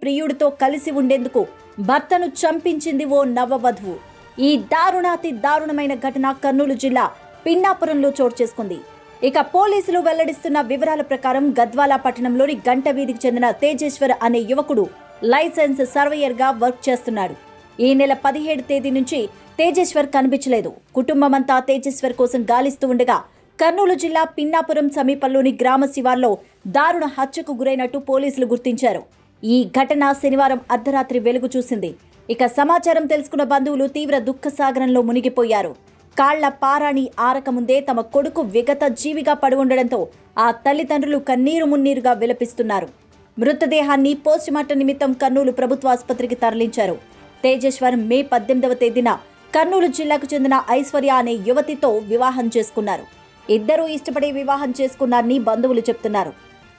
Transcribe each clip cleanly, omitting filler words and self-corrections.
ప్రియుడితో కలిసి ఉండేందుకు భర్తను చంపించింది ఓ నవవధువు. ఈ దారుణాతి దారుణమైన ఘటన కర్నూలు జిల్లా పిన్నాపురంలో చోటు చేసుకుంది. ఇక పోలీసులు వెల్లడిస్తున్న వివరాల ప్రకారం గద్వాల పట్టణంలోని గంట వీధికి చెందిన తేజేశ్వర్ అనే యువకుడు లైసెన్స్ సర్వేయర్ గా వర్క్ చేస్తున్నాడు. ఈ నెల 17 తేదీ నుంచి తేజేశ్వర్ కనిపించలేదు. కుటుంబమంతా తేజేశ్వర్ కోసం గాలిస్తూ ఉండగా కర్నూలు జిల్లా పిన్నాపురం సమీపంలోని గ్రామ శివార్లో దారుణ హత్యకు గురైనట్టు పోలీసులు గుర్తించారు. ఈ ఘటన శనివారం అర్ధరాత్రి వెలుగు చూసింది. ఇక సమాచారం తెలుసుకున్న బంధువులు తీవ్ర దుఃఖసాగరంలో మునిగిపోయారు. కాళ్ల పారాణి ఆరకముందే తమ కొడుకు విగత జీవిగా పడి ఉండడంతో ఆ తల్లిదండ్రులు కన్నీరు మున్నీరుగా విలపిస్తున్నారు. మృతదేహాన్ని పోస్టుమార్టం నిమిత్తం కర్నూలు ప్రభుత్వ ఆసుపత్రికి తరలించారు. తేజేశ్వర్ మే 18వ తేదీన కర్నూలు జిల్లాకు చెందిన ఐశ్వర్య అనే యువతితో వివాహం చేసుకున్నారు. ఇద్దరూ ఇష్టపడి వివాహం చేసుకున్నారని బంధువులు చెప్తున్నారు.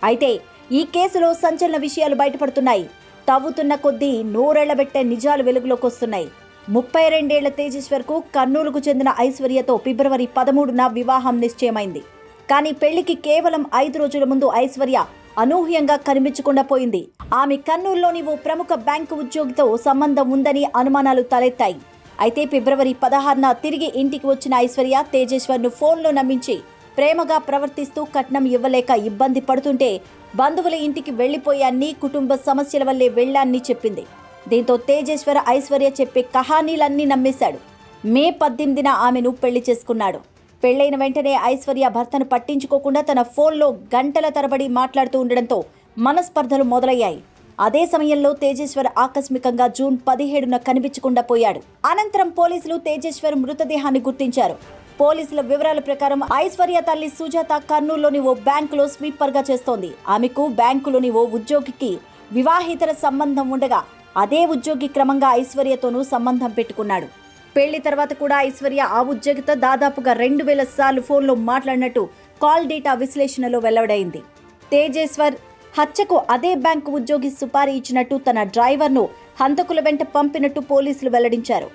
అయితే ఈ కేసులో సంచలన విషయాలు బయటపడుతున్నాయి. తవ్వుతున్న కొద్దీ నోరెళ్లబెట్టే నిజాలు వెలుగులోకి వస్తున్నాయి. 32 ఏళ్ల తేజేశ్వర్ కు కర్నూలుకు చెందిన ఐశ్వర్యతో ఫిబ్రవరి 13న వివాహం నిశ్చయమైంది. కానీ పెళ్లికి కేవలం 5 రోజుల ముందు ఐశ్వర్య అనూహ్యంగా కనిపించకుండా పోయింది. ఆమె కర్నూలులోని ఓ ప్రముఖ బ్యాంకు ఉద్యోగితో సంబంధం ఉందని అనుమానాలు తలెత్తాయి. అయితే ఫిబ్రవరి 16న తిరిగి ఇంటికి వచ్చిన ఐశ్వర్య తేజేశ్వర్ను ఫోన్లో నమ్మించి ప్రేమగా ప్రవర్తిస్తూ కట్నం ఇవ్వలేక ఇబ్బంది పడుతుంటే బంధువుల ఇంటికి వెళ్లిపోయాన్ని, కుటుంబ సమస్యల వల్లే వెళ్లాన్ని చెప్పింది. దీంతో తేజేశ్వర్ ఐశ్వర్య చెప్పే కహానీలన్నీ నమ్మేశాడు. మే 18న ఆమెను పెళ్లి చేసుకున్నాడు. పెళ్లైన వెంటనే ఐశ్వర్య భర్తను పట్టించుకోకుండా తన ఫోన్లో గంటల తరబడి మాట్లాడుతూ ఉండడంతో మనస్పర్ధలు మొదలయ్యాయి. అదే సమయంలో తేజేశ్వర్ ఆకస్మికంగా జూన్ 17న కనిపించకుండా పోయాడు. అనంతరం పోలీసులు తేజేశ్వర్ మృతదేహాన్ని గుర్తించారు. పోలీసుల వివరాల ప్రకారం ఐశ్వర్య తల్లి సుజాత కర్నూలులోని ఓ బ్యాంకులో స్వీపర్ గా చేస్తోంది. ఆమెకు బ్యాంకులోని ఓ ఉద్యోగికి వివాహేతర సంబంధం ఉండగా అదే ఉద్యోగి క్రమంగా ఐశ్వర్యతోనూ సంబంధం పెట్టుకున్నాడు. పెళ్లి తర్వాత కూడా ఐశ్వర్య ఆ ఉద్యోగితో దాదాపుగా 2000 సార్లు ఫోన్లో మాట్లాడినట్టు కాల్ డేటా విశ్లేషణలో వెల్లడైంది. తేజేశ్వర్ హత్యకు అదే బ్యాంకు ఉద్యోగి సుపారీ ఇచ్చినట్టు తన డ్రైవర్ను హంతకుల వెంట పంపినట్టు పోలీసులు వెల్లడించారు.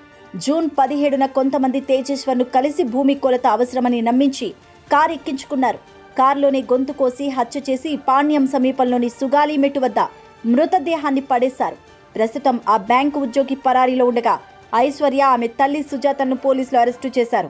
జూన్ 17న కొంతమంది తేజేశ్వర్ను కలిసి భూమి కొలత అవసరమని నమ్మించి కారు ఎక్కించుకున్నారు. కారులోనే గొంతు కోసి హత్య చేసి పాణ్యం సమీపంలోని సుగాలిమెట్టు వద్ద మృతదేహాన్ని పడేశారు. ప్రస్తుతం ఆ బ్యాంకు ఉద్యోగి పరారీలో ఉండగా ఐశ్వర్య ఆమె తల్లి సుజాతను పోలీసులు అరెస్టు చేశారు.